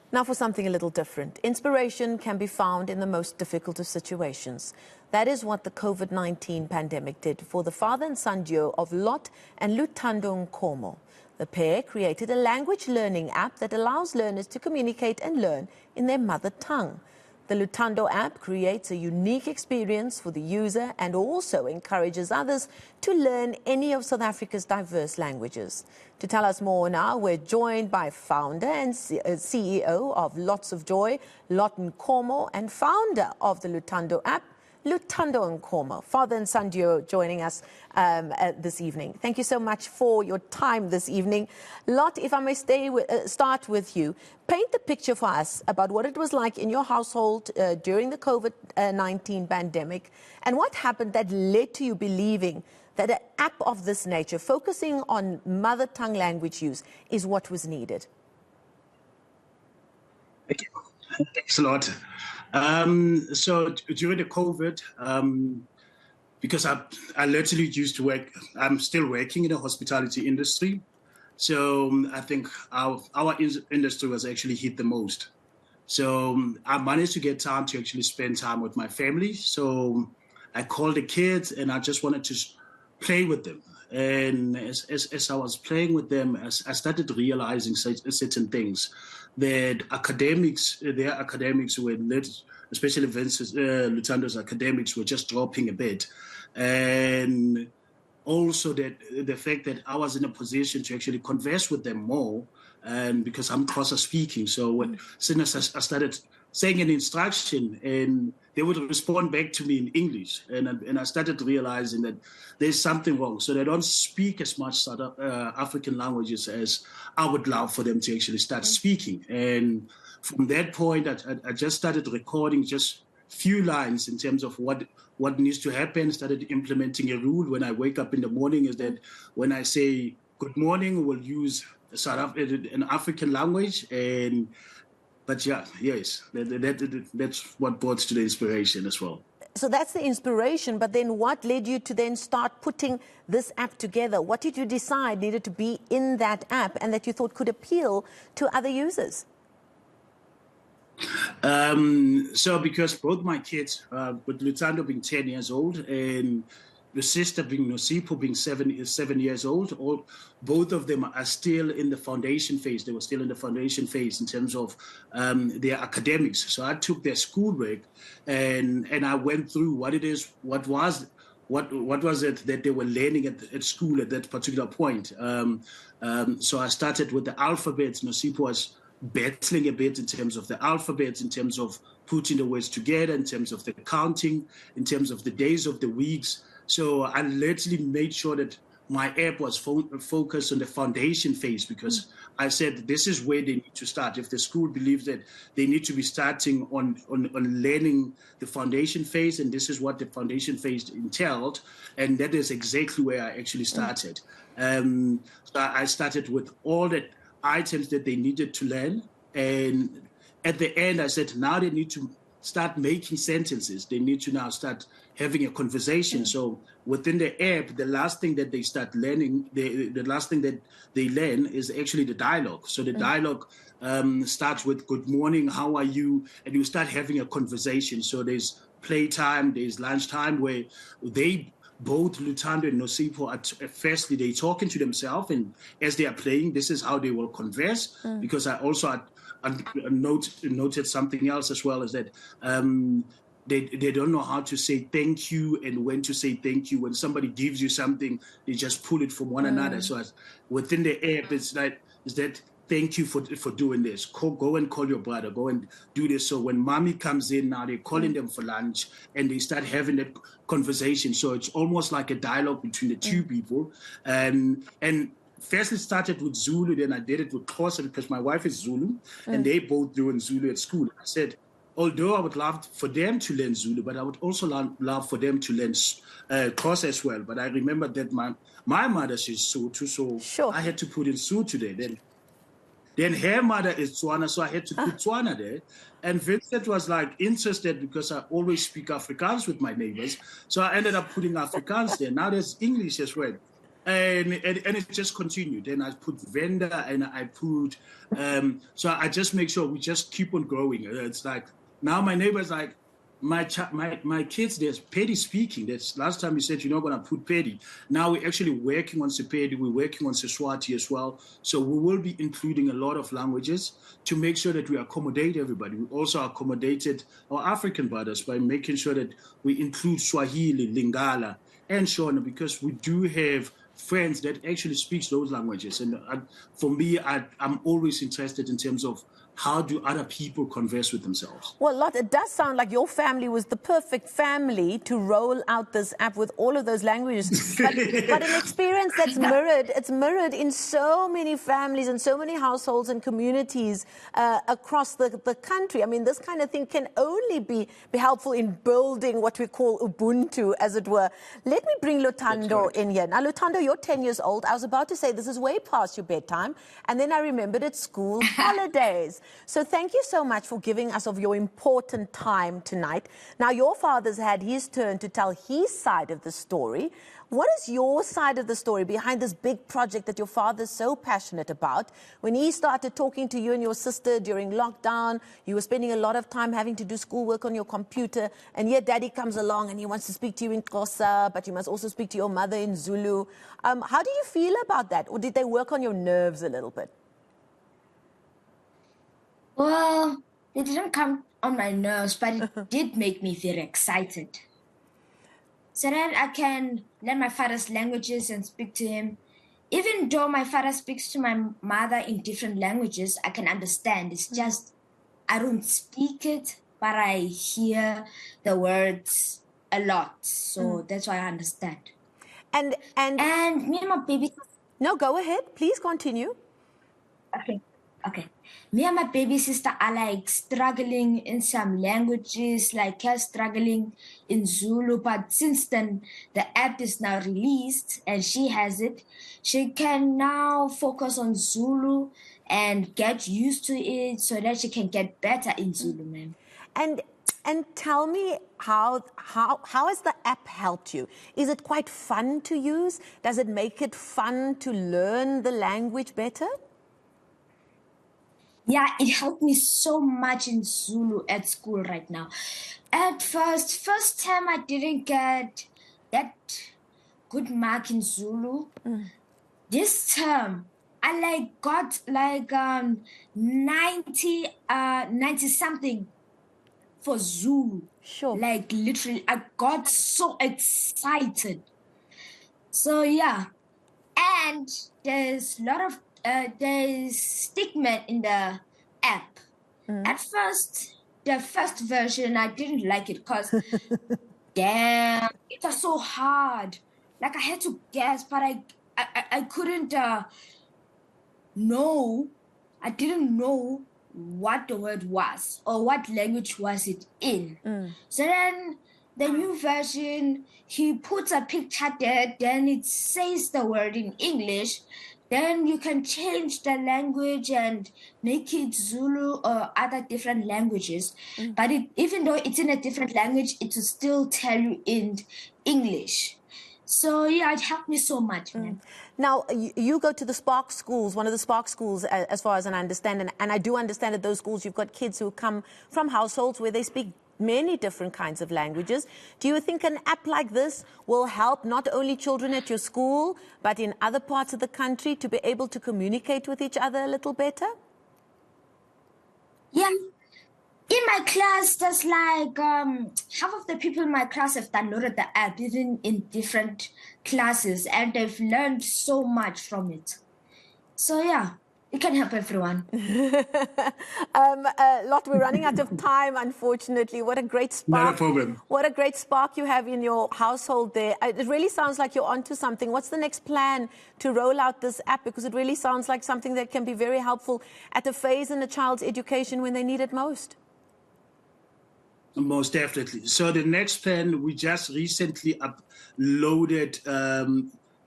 Now for something a little different. Inspiration can be found in the most difficult of situations. That is what the COVID-19 pandemic did for the father and son duo of Lot and Luthando Nkomo. The pair created a language learning app that allows learners to communicate and learn in their mother tongue. The Luthando App creates a unique experience for the user and also encourages others to learn any of South Africa's diverse languages. To tell us more now, we're joined by founder and CEO of Lots of Joy, Lot Nkomo, and founder of the Luthando App, Luthando Nkomo. Father and son duo joining us this evening. Thank you so much for your time this evening. Lot, if I may start with you, paint the picture for us about what it was like in your household during the COVID-19 pandemic and what happened that led to you believing that an app of this nature, focusing on mother tongue language use, is what was needed. Thank you. Thanks a lot. So during the COVID, because I literally used to work, I'm still working in the hospitality industry. So I think our industry was actually hit the most. So I managed to get time to actually spend time with my family. So I called the kids and I just wanted to play with them. And as I was playing with them, I started realizing certain things. That their academics were, especially Luthando's academics, were just dropping a bit. And also that the fact that I was in a position to actually converse with them more, and because I'm Xhosa speaking. So as soon as I started saying an instruction, and they would respond back to me in English, and I started realizing that there's something wrong. So they don't speak as much South African languages as I would love for them to actually start speaking. And from that point, I just started recording just few lines in terms of what needs to happen. Started implementing a rule when I wake up in the morning is that when I say good morning, we'll use an African language. But yeah, yes, that's what brought to the inspiration as well. So that's the inspiration, but then what led you to then start putting this app together? What did you decide needed to be in that app and that you thought could appeal to other users? So because both my kids, with Luthando being 10 years old and the sister being Nosipho being 7 years old, both of them are still in the foundation phase. They were still in the foundation phase in terms of their academics. So I took their schoolwork and I went through what was it that they were learning at school at that particular point. So I started with the alphabets. Nosipho was battling a bit in terms of the alphabets, in terms of putting the words together, in terms of the counting, in terms of the days of the weeks. So I literally made sure that my app was focused on the foundation phase because I said this is where they need to start. If the school believes that they need to be starting on learning the foundation phase, and this is what the foundation phase entailed, and that is exactly where I actually started. So I started with all the items that they needed to learn, and at the end I said now they need to start making sentences. They need to now start having a conversation. So within the app, the last thing that they start learning, the last thing that they learn is actually the dialogue. So the dialogue starts with good morning, how are you? And you start having a conversation. So there's playtime, there's lunchtime where they both Luthando and Nosipho, firstly, they're talking to themselves, and as they are playing, this is how they will converse. Because I also noted something else as well, is that they don't know how to say thank you and when to say thank you. When somebody gives you something, they just pull it from one another. So within the app, is that thank you for doing this. Go and call your brother. Go and do this. So when mommy comes in now, they're calling them for lunch and they start having that conversation. So it's almost like a dialogue between the two people. And first it started with Zulu, then I did it with Xhosa because my wife is Zulu and they both doing Zulu at school. I said, although I would love for them to learn Zulu, but I would also love for them to learn Xhosa as well. But I remember that my mother, she's Sotho, so sure. I had to put in Sotho there. Then her mother is Tswana, so I had to put Tswana there. And Vincent was like interested because I always speak Afrikaans with my neighbors. So I ended up putting Afrikaans there. Now there's English as well. and it just continued. And I put vendor, and I put, so I just make sure we just keep on growing. It's like, now my neighbor's like, my kids, there's Paddy speaking. That's last time you said you're not going to put Paddy. Now we're actually working on Sepedi. We're working on Seswati as well. So we will be including a lot of languages to make sure that we accommodate everybody. We also accommodated our African brothers by making sure that we include Swahili, Lingala, and Shona, because we do have friends that actually speaks those languages. And for me, I'm always interested in terms of how do other people converse with themselves? Well, Lot, it does sound like your family was the perfect family to roll out this app with all of those languages. But an experience that's mirrored in so many families and so many households and communities across the country. I mean, this kind of thing can only be helpful in building what we call Ubuntu, as it were. Let me bring Luthando in here. Now, Luthando, you're 10 years old. I was about to say this is way past your bedtime. And then I remembered it's school holidays. So thank you so much for giving us of your important time tonight. Now, your father's had his turn to tell his side of the story. What is your side of the story behind this big project that your father's so passionate about? When he started talking to you and your sister during lockdown, you were spending a lot of time having to do schoolwork on your computer, and yet Daddy comes along and he wants to speak to you in Xhosa, but you must also speak to your mother in Zulu. How do you feel about that? Or did they work on your nerves a little bit? Well, it didn't come on my nerves, but it did make me very excited. So then I can learn my father's languages and speak to him. Even though my father speaks to my mother in different languages, I can understand. It's just I don't speak it, but I hear the words a lot. So that's why I understand. And me and my baby... No, go ahead. Please continue. Okay. Me and my baby sister are like struggling in some languages, like her struggling in Zulu. But since then, the app is now released and she has it, she can now focus on Zulu and get used to it so that she can get better in Zulu, ma'am. And tell me, how has the app helped you? Is it quite fun to use? Does it make it fun to learn the language better? Yeah, it helped me so much in Zulu at school right now. At first time I didn't get that good mark in Zulu. This term, I got 90 something for Zulu. Sure. Like literally, I got so excited. So yeah, and there's a lot of there's stigma in the app. At first, the first version, I didn't like it because, damn, it was so hard. Like I had to guess, but I couldn't know. I didn't know what the word was or what language was it in. So then the new version, he puts a picture there, then it says the word in English. Then you can change the language and make it Zulu or other different languages. But even though it's in a different language, it will still tell you in English. So yeah, it helped me so much, man. Now, you go to the Spark schools, one of the Spark schools, as far as I understand, and I do understand at those schools you've got kids who come from households where they speak many different kinds of languages. Do you think an app like this will help not only children at your school, but in other parts of the country to be able to communicate with each other a little better? Yeah. In my class, there's like half of the people in my class have downloaded the app, even in different classes, and they've learned so much from it. So yeah, it can help everyone. Lot, we're running out of time, unfortunately. What a great spark. Not a problem. What a great spark you have in your household there. It really sounds like you're onto something. What's the next plan to roll out this app? Because it really sounds like something that can be very helpful at a phase in a child's education when they need it most. Most definitely. So the next plan, we just recently uploaded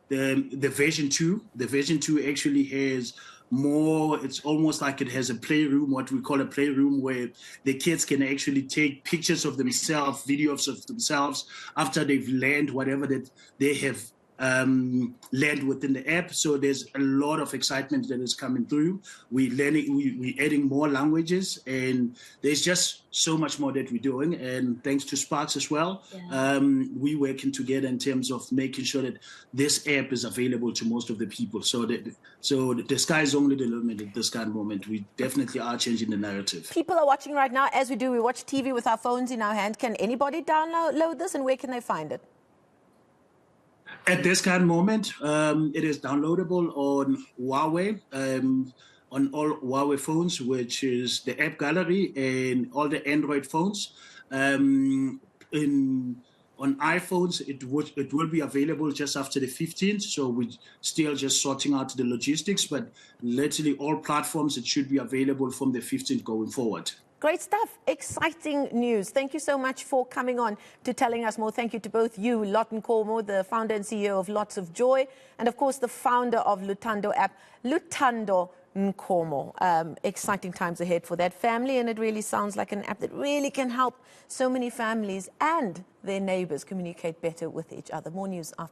the version 2. The version 2 actually has more, it's almost like it has a playroom, what we call a playroom, where the kids can actually take pictures of themselves, videos of themselves after they've learned whatever that they have land within the app. So there's a lot of excitement that is coming through. We're adding more languages, and there's just so much more that we're doing. And thanks to Sparks as well, we're working together in terms of making sure that this app is available to most of the people. So the sky is only the limit at this kind of moment. We definitely are changing the narrative. People are watching right now, as we do. We watch TV with our phones in our hand. Can anybody download this, and where can they find it? At this kind of moment, it is downloadable on Huawei, on all Huawei phones, which is the app gallery, and all the Android phones. On iPhones, it will be available just after the 15th. So we're still just sorting out the logistics, but literally all platforms, it should be available from the 15th going forward. Great stuff. Exciting news. Thank you so much for coming on to telling us more. Thank you to both you, Lot Nkomo, the founder and CEO of Lots of Joy, and of course the founder of Luthando App, Luthando Nkomo. Exciting times ahead for that family, and it really sounds like an app that really can help so many families and their neighbors communicate better with each other. More news after.